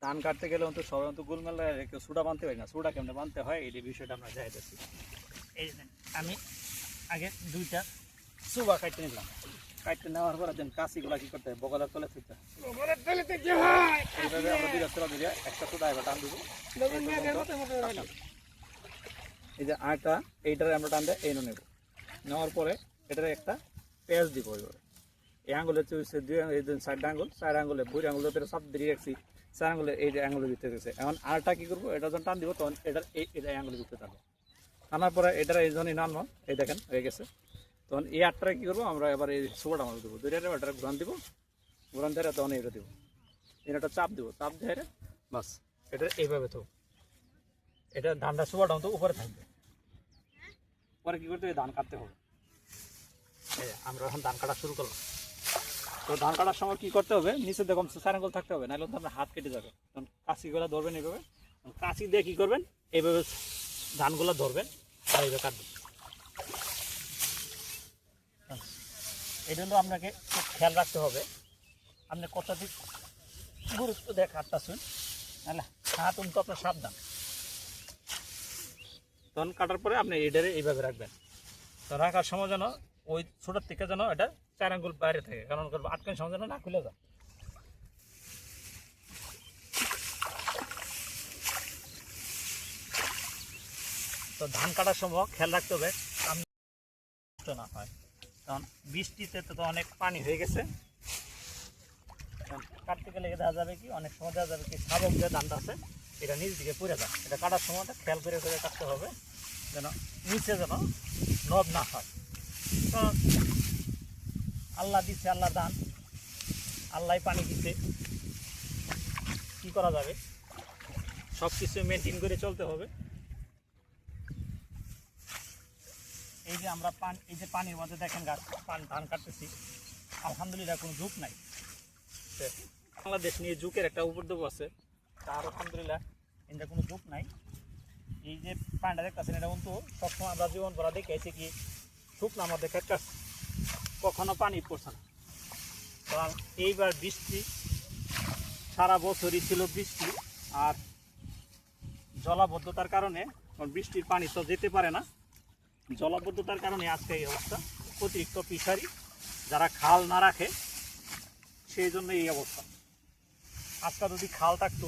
ধান কাটতে গেলে অন্তত সাধারণত গোলমেলা রেখে সুডা বানতে হয় না, সুডা কেমনে বানতে হয় এই বিষয়টা আমরা যাইতেছি। এই যে আমি আগে দুইটা সুবা কাটতে নিলাম, কাটতে নেওয়ার পরে দেন কাশিগুলা কি করতে হয় বগলের তলে থইতে এইভাবে আমরা দুইটা সুরা দিয়ে একটা সুডা এবার টান দিব। এই যে আটা এইটারে আমরা টান দিয়ে এই নেব, নেওয়ার পরে এটারে একটা পেঁয়াজ দিব। এইভাবে এই আঙুলের চুইছে দুই এই চারটা আঙুল, চার আঙুলে বুড়ি আঙুলের সব দিয়ে রাখছি, চার আঙুলে এই যে আঙুলের ভিতরে গেছে। এখন আরটা কী করবো, এটা যখন টান দিব তখন এটার এটা আঙুলের ভিতরে টানবো, টানার পরে এটার এই জন্যই নামবো, এই দেখেন হয়ে গেছে। তখন এই আটটায় কী করবো আমরা এবার এই সুবাটা আমরা দেবো, দুইটা এটার ঘুরান দিব, ঘুরান ধরে তখন এটা দেবো, এটা চাপ দেবো, চাপ ধরে বাস এটা এইভাবে তো এটা ধানটা সুবাটা তো উপরে থাকবে। পরে কী করতে হবে, ধান কাটতে হবে। আমরা এখন ধান কাটা শুরু করলাম। তো ধান কাটার সময় কী করতে হবে, নিচে দেখুন চার আঙুল থাকতে হবে, নাহলে তো আপনার হাত কেটে যাবে। তখন কাঁচিগুলো ধরবেন এইভাবে, কাঁচি দিয়ে কী করবেন এইভাবে ধানগুলো ধরবেন আর এইভাবে কাটবেন। এটা হলো আপনাকে খেয়াল রাখতে হবে, আপনি কতটা দিক গুরুত্ব দিয়ে কাটতেছেন, নাহলে হাত তো আপনার সাবধান। তখন কাটার পরে আপনি এটারে এইভাবে রাখবেন। তো রাখার সময় যেন ওই ছোটার থেকে যেন এটা চার আঙ্গুল বাইরে থাকে, কারণ আটকানোর সময় যেন না খুলে যায়। তো ধান কাটার সময় খেয়াল রাখতে হবে না হয়, কারণ বৃষ্টিতে তো অনেক পানি হয়ে গেছে। কাটতে গেলে দেখা যাবে কি অনেক সময় দেখা যাবে কি শাবক যে ধানটা আছে এটা নিচ দিকে পড়ে যায়। এটা কাটার সময়টা খেয়াল করে করে কাটতে হবে যেন নিচে যেন নব না হয়। কারণ আল্লাহ দিচ্ছে, আল্লাহ দান, আল্লাহ পানি দিচ্ছে, কি করা যাবে, সব কিছু মেনটেন করে চলতে হবে। এই যে আমরা এই যে পানির মধ্যে দেখেন গাছ ধান কাটতেছি, আলহামদুলিল্লাহ কোনো ঝুঁক নাই। বাংলাদেশ নিয়ে ঝুঁকের একটা উপদ্রব আছে, তার আলহামদুলিল্লাহ এটা কোনো ঝুঁক নাই। এই যে পানিটা দেখতেছেন এটা কিন্তু সবসময় আমরা জীবন ভরা দেখেছি কি শুকনো আমাদের ক্ষেত্রে কখনো পানি পড়ছে না। কারণ এইবার বৃষ্টি সারা বছরই ছিল বৃষ্টি, আর জলাবদ্ধতার কারণে বৃষ্টির পানি তো যেতে পারে না, জলাবদ্ধতার কারণে আজকে এই অবস্থা। অতিরিক্ত ফিশারি যারা খাল না রাখে সেই জন্য এই অবস্থা। আজকে যদি খাল থাকতো,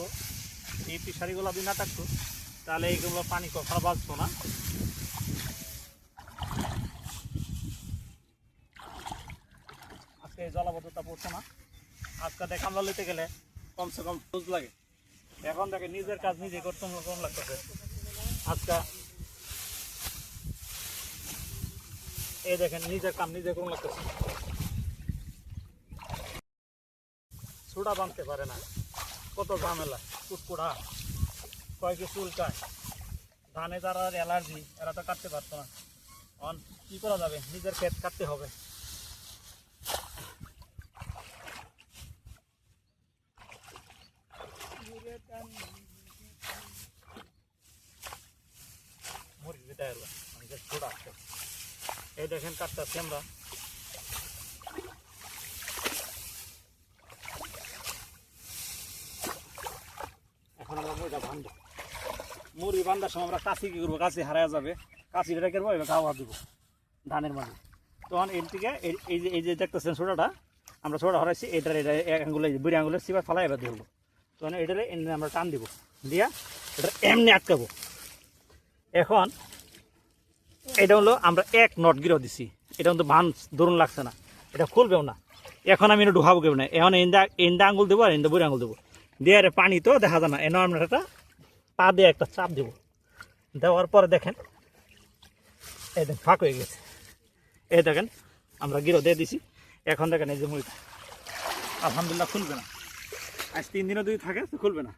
এই ফিশারিগুলো যদি না থাকতো তাহলে এইগুলো পানি কখনো বাঁচতো না। আজকে জলাবদ্ধতা পড়ছে না। আজকে দেখ আমরা লইতে গেলে কমসে কম রোজ লাগে, এখন দেখে নিজের কাজ নিজে করতে কম লাগতেছে। আজকে এই দেখেন নিজের কাম নিজে কম লাগতেছে, ছুটা বাঁধতে পারে না, কত ঝামেলা, কুটকুড়া কয়েকে চুলকায়, ধানে যারা অ্যালার্জি এরা তো কাটতে পারতো না। এখন কী করা যাবে, নিজের ক্ষেত কাটতে হবে। এই দেখেন কাটতেছি আমরা, এখন আমরা মুড়িটা বাঁধবো। মুড়ি বান্ধার সময় আমরা কাশি কী করবো, কাশি হারায় যাবে, কাশিটা করবো এবার গাওয়া দেবো ধানের মাঝে। তখন এর থেকে এই যে দেখতেছেন ছোটাটা আমরা ছোটা হারাইছি, এটার এটা আঙুলে বুড়ি আঙুলের সিবার ফালাই এবার ধরবো। তখন এটারে এমনি আমরা টান দিব, দিয়া এটা এমনি আটকাবো। এখন এটা হলো আমরা এক নট গিরো দিছি, এটা কিন্তু বান ধরুন লাগছে না, এটা খুলবেও না। এখন আমি এটা ঢুকাবো কেউ না, এখন এন্দা আঙুল দেবো আর এন্দা বুড়ি আঙুল দেবো, দিয়ে পানি তো দেখা যায় না। এনে আমরা একটা পা দিয়ে একটা চাপ দেবো, দেওয়ার পরে দেখেন এই দেখেন ফাঁক হয়ে গেছে। এই দেখেন আমরা গিরো দিয়ে দিছি। এখন দেখেন এই যে মুড়িটা আলহামদুলিল্লাহ খুলবে না, আজ 3 দিনও যদি থাকে তো খুলবে না।